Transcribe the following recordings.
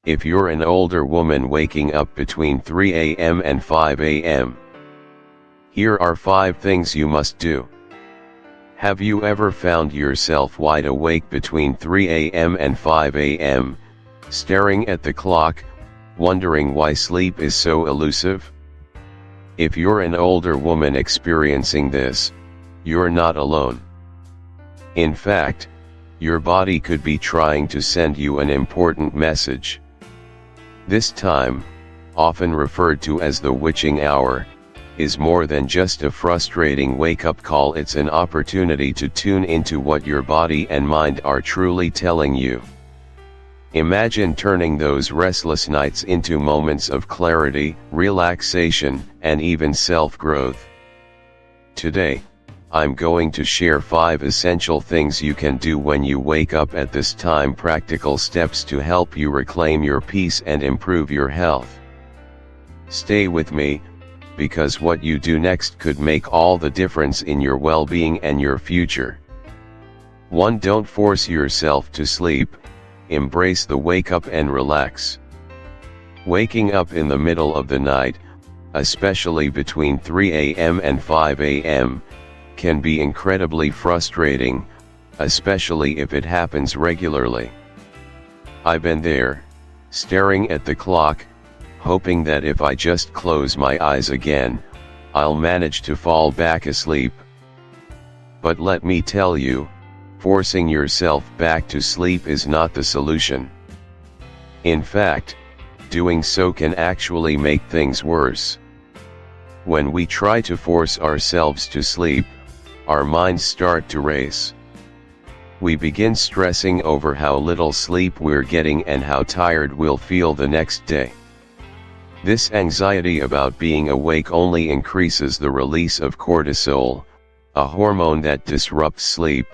if you're an older woman waking up between 3 a.m. and 5 a.m. Here are 5 things you must do. Have you ever found yourself wide awake between 3 a.m. and 5 a.m., staring at the clock, wondering why sleep is so elusive? If you're an older woman experiencing this, you're not alone. In fact, your body could be trying to send you an important message. This time, often referred to as the witching hour, is more than just a frustrating wake-up call. It's an opportunity to tune into what your body and mind are truly telling you. Imagine turning those restless nights into moments of clarity, relaxation, and even self-growth. Today, I'm going to share 5 essential things you can do when you wake up at this time, practical steps to help you reclaim your peace and improve your health. Stay with me, because what you do next could make all the difference in your well-being and your future. 1. Don't force yourself to sleep, embrace the wake up and relax. Waking up in the middle of the night, especially between 3 a.m. and 5 a.m., can be incredibly frustrating, especially if it happens regularly. I've been there, staring at the clock, hoping that if I just close my eyes again, I'll manage to fall back asleep. But let me tell you, forcing yourself back to sleep is not the solution. In fact, doing so can actually make things worse. When we try to force ourselves to sleep, our minds start to race. We begin stressing over how little sleep we're getting and how tired we'll feel the next day. This anxiety about being awake only increases the release of cortisol, a hormone that disrupts sleep.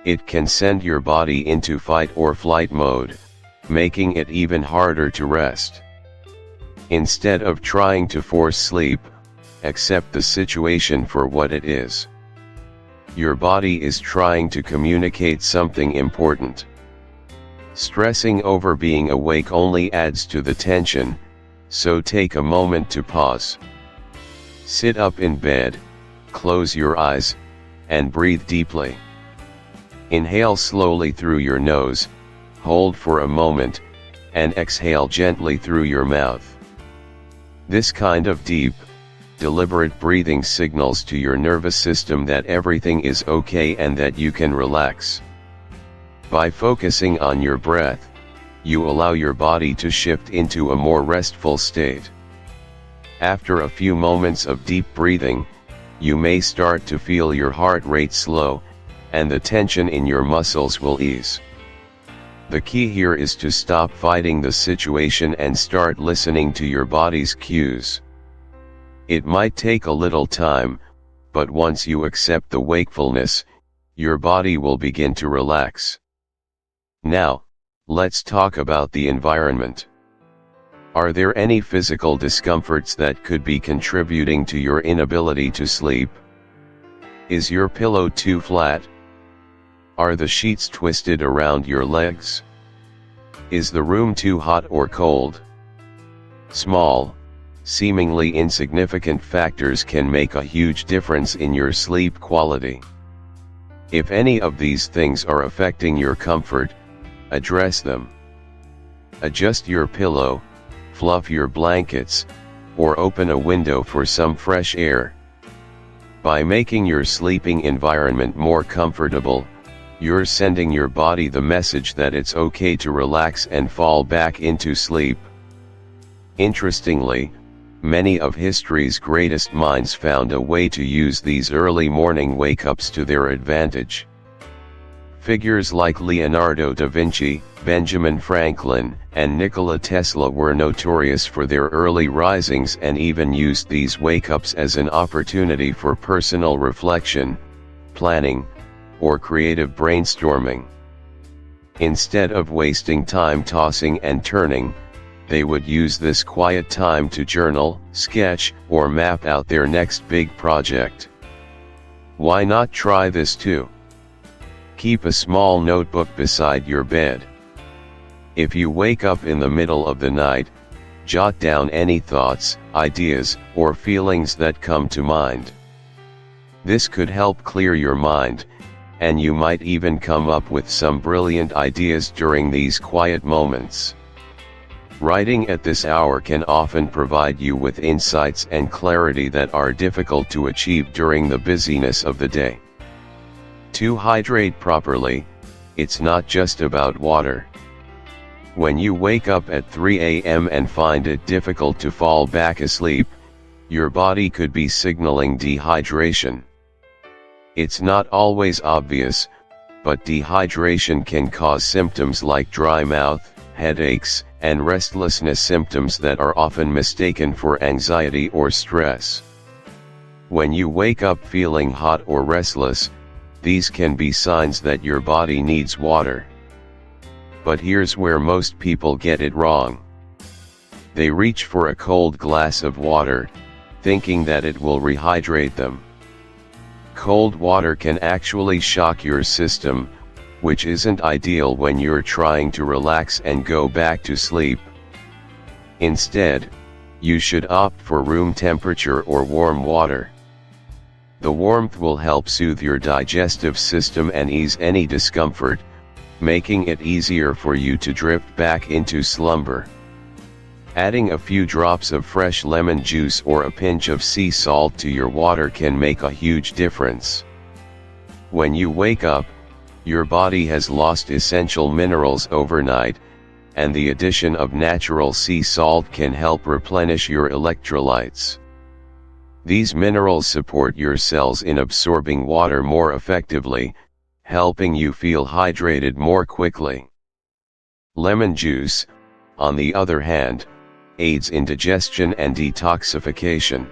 It can send your body into fight or flight mode, making it even harder to rest. Instead of trying to force sleep, accept the situation for what it is. Your body is trying to communicate something important. Stressing over being awake only adds to the tension, so take a moment to pause. Sit up in bed, close your eyes, and breathe deeply. Inhale slowly through your nose, hold for a moment, and exhale gently through your mouth. This kind of deep, deliberate breathing signals to your nervous system that everything is okay and that you can relax. By focusing on your breath, you allow your body to shift into a more restful state. After a few moments of deep breathing, you may start to feel your heart rate slow, and the tension in your muscles will ease. The key here is to stop fighting the situation and start listening to your body's cues. It might take a little time, but once you accept the wakefulness, your body will begin to relax. Now, let's talk about the environment. Are there any physical discomforts that could be contributing to your inability to sleep? Is your pillow too flat? Are the sheets twisted around your legs? Is the room too hot or cold? Small, seemingly insignificant factors can make a huge difference in your sleep quality. If any of these things are affecting your comfort, address them. Adjust your pillow, fluff your blankets, or open a window for some fresh air. By making your sleeping environment more comfortable, you're sending your body the message that it's okay to relax and fall back into sleep. Interestingly, many of history's greatest minds found a way to use these early morning wake-ups to their advantage. Figures like Leonardo da Vinci, Benjamin Franklin, and Nikola Tesla were notorious for their early risings and even used these wake-ups as an opportunity for personal reflection, planning, or creative brainstorming. Instead of wasting time tossing and turning, they would use this quiet time to journal, sketch, or map out their next big project. Why not try this too? Keep a small notebook beside your bed. If you wake up in the middle of the night, jot down any thoughts, ideas, or feelings that come to mind. This could help clear your mind, and you might even come up with some brilliant ideas during these quiet moments. Writing at this hour can often provide you with insights and clarity that are difficult to achieve during the busyness of the day. To hydrate properly, it's not just about water. When you wake up at 3 a.m. and find it difficult to fall back asleep, your body could be signaling dehydration. It's not always obvious, but dehydration can cause symptoms like dry mouth, headaches, and restlessness, symptoms that are often mistaken for anxiety or stress. When you wake up feeling hot or restless, these can be signs that your body needs water. But here's where most people get it wrong. They reach for a cold glass of water, thinking that it will rehydrate them. Cold water can actually shock your system, which isn't ideal when you're trying to relax and go back to sleep. Instead, you should opt for room temperature or warm water. The warmth will help soothe your digestive system and ease any discomfort, making it easier for you to drift back into slumber. Adding a few drops of fresh lemon juice or a pinch of sea salt to your water can make a huge difference. When you wake up, your body has lost essential minerals overnight, and the addition of natural sea salt can help replenish your electrolytes. These minerals support your cells in absorbing water more effectively, helping you feel hydrated more quickly. Lemon juice, on the other hand, aids in digestion and detoxification.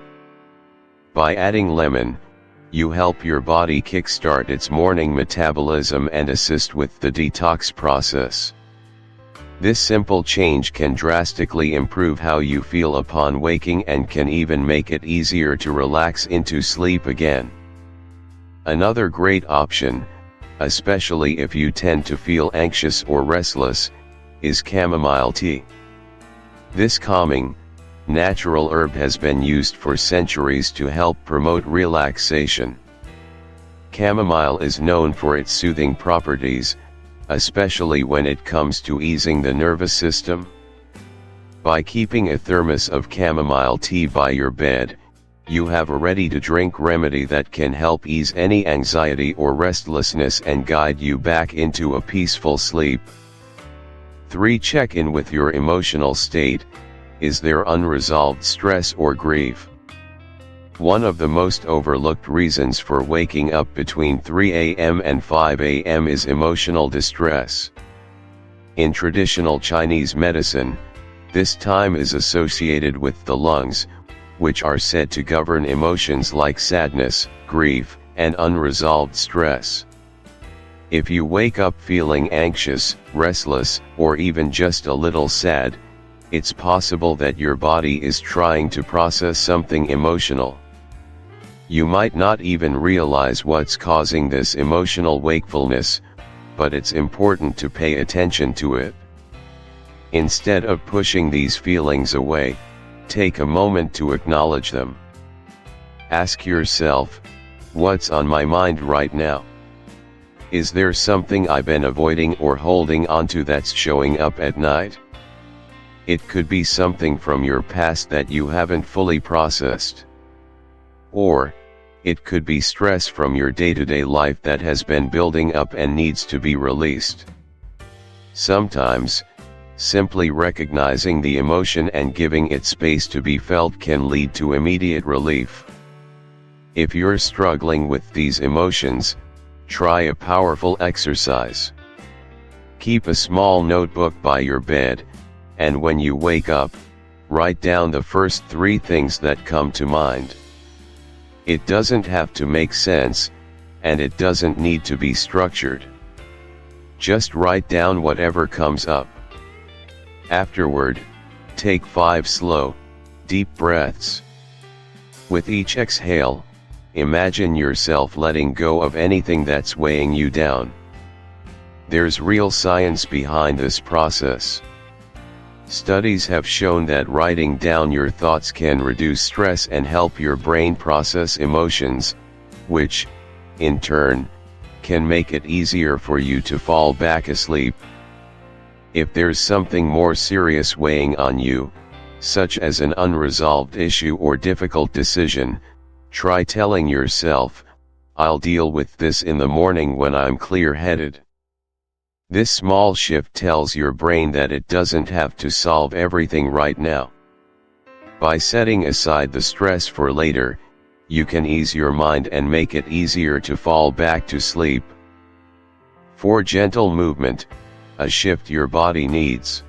By adding lemon, you help your body kickstart its morning metabolism and assist with the detox process. This simple change can drastically improve how you feel upon waking and can even make it easier to relax into sleep again. Another great option, especially if you tend to feel anxious or restless, is chamomile tea. This calming, natural herb has been used for centuries to help promote relaxation. Chamomile is known for its soothing properties, especially when it comes to easing the nervous system. By keeping a thermos of chamomile tea by your bed, you have a ready-to-drink remedy that can help ease any anxiety or restlessness and guide you back into a peaceful sleep. 3. Check in with your emotional state. Is there unresolved stress or grief? One of the most overlooked reasons for waking up between 3 a.m. and 5 a.m. is emotional distress. In traditional Chinese medicine, this time is associated with the lungs, which are said to govern emotions like sadness, grief, and unresolved stress. If you wake up feeling anxious, restless, or even just a little sad, it's possible that your body is trying to process something emotional. You might not even realize what's causing this emotional wakefulness, but it's important to pay attention to it. Instead of pushing these feelings away, take a moment to acknowledge them. Ask yourself, what's on my mind right now? Is there something I've been avoiding or holding onto that's showing up at night? It could be something from your past that you haven't fully processed. Or, it could be stress from your day-to-day life that has been building up and needs to be released. Sometimes, simply recognizing the emotion and giving it space to be felt can lead to immediate relief. If you're struggling with these emotions, try a powerful exercise. Keep a small notebook by your bed, and when you wake up, write down the first 3 things that come to mind. It doesn't have to make sense, and it doesn't need to be structured. Just write down whatever comes up. Afterward, take 5 slow, deep breaths. With each exhale, imagine yourself letting go of anything that's weighing you down. There's real science behind this process. Studies have shown that writing down your thoughts can reduce stress and help your brain process emotions, which, in turn, can make it easier for you to fall back asleep. If there's something more serious weighing on you, such as an unresolved issue or difficult decision, try telling yourself, "I'll deal with this in the morning when I'm clear-headed." This small shift tells your brain that it doesn't have to solve everything right now. By setting aside the stress for later, you can ease your mind and make it easier to fall back to sleep. 4. Gentle movement, a shift your body needs.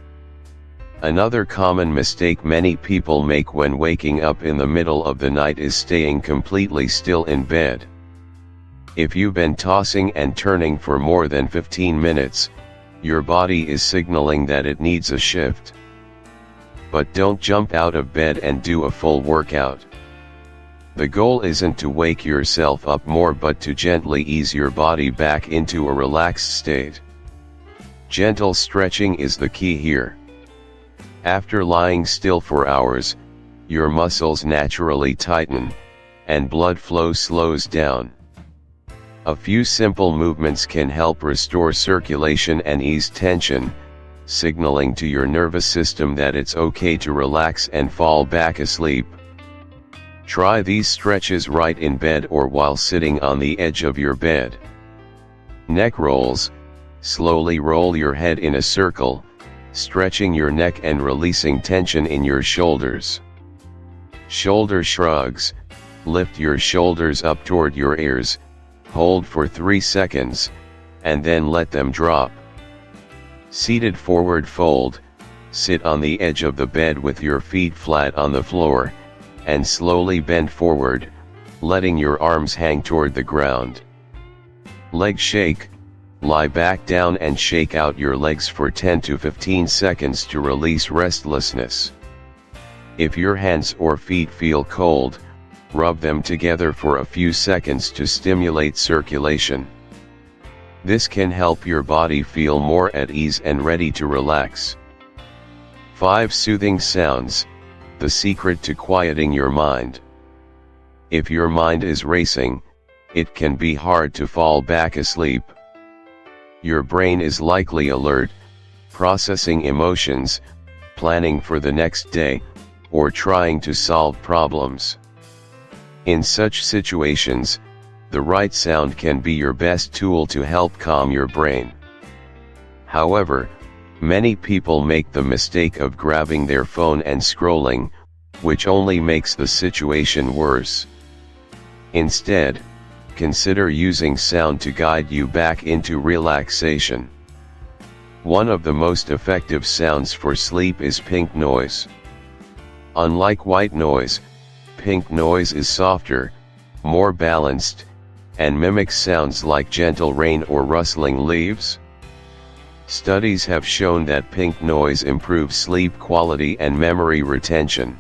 Another common mistake many people make when waking up in the middle of the night is staying completely still in bed. If you've been tossing and turning for more than 15 minutes, your body is signaling that it needs a shift. But don't jump out of bed and do a full workout. The goal isn't to wake yourself up more but to gently ease your body back into a relaxed state. Gentle stretching is the key here. After lying still for hours, your muscles naturally tighten, and blood flow slows down. A few simple movements can help restore circulation and ease tension, signaling to your nervous system that it's okay to relax and fall back asleep. Try these stretches right in bed or while sitting on the edge of your bed. Neck rolls, slowly roll your head in a circle, stretching your neck and releasing tension in your shoulders. Shoulder shrugs, lift your shoulders up toward your ears, hold for 3 seconds, and then let them drop. Seated forward fold, sit on the edge of the bed with your feet flat on the floor, and slowly bend forward, letting your arms hang toward the ground. Leg shake, lie back down and shake out your legs for 10 to 15 seconds to release restlessness. If your hands or feet feel cold, rub them together for a few seconds to stimulate circulation. This can help your body feel more at ease and ready to relax. 5. Soothing sounds, the secret to quieting your mind. If your mind is racing, it can be hard to fall back asleep. Your brain is likely alert, processing emotions, planning for the next day, or trying to solve problems. In such situations, the right sound can be your best tool to help calm your brain. However, many people make the mistake of grabbing their phone and scrolling, which only makes the situation worse. Instead, consider using sound to guide you back into relaxation. One of the most effective sounds for sleep is pink noise. Unlike white noise, pink noise is softer, more balanced, and mimics sounds like gentle rain or rustling leaves. Studies have shown that pink noise improves sleep quality and memory retention.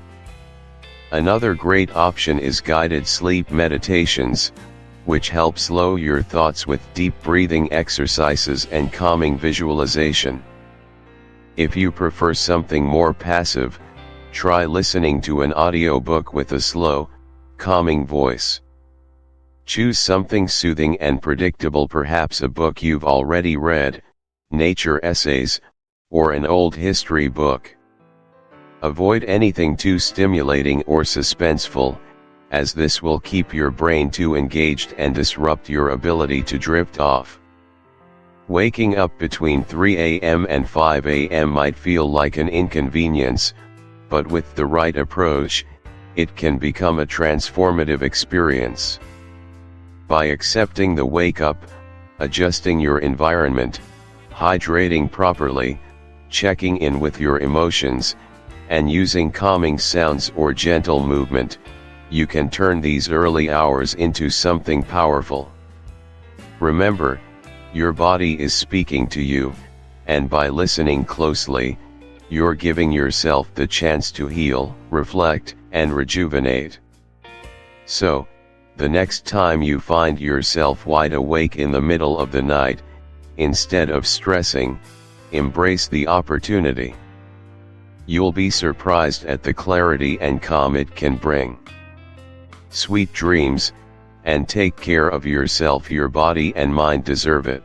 Another great option is guided sleep meditations, which help slow your thoughts with deep breathing exercises and calming visualization. If you prefer something more passive, try listening to an audiobook with a slow, calming voice. Choose something soothing and predictable, perhaps a book you've already read, nature essays, or an old history book. Avoid anything too stimulating or suspenseful, as this will keep your brain too engaged and disrupt your ability to drift off. Waking up between 3 a.m. and 5 a.m. might feel like an inconvenience, but with the right approach, it can become a transformative experience. By accepting the wake-up, adjusting your environment, hydrating properly, checking in with your emotions, and using calming sounds or gentle movement, you can turn these early hours into something powerful. Remember, your body is speaking to you, and by listening closely, you're giving yourself the chance to heal, reflect, and rejuvenate. So, the next time you find yourself wide awake in the middle of the night, Instead of stressing, embrace the opportunity. You'll be surprised at the clarity and calm it can bring. Sweet dreams, and take care of yourself. Your body and mind deserve it.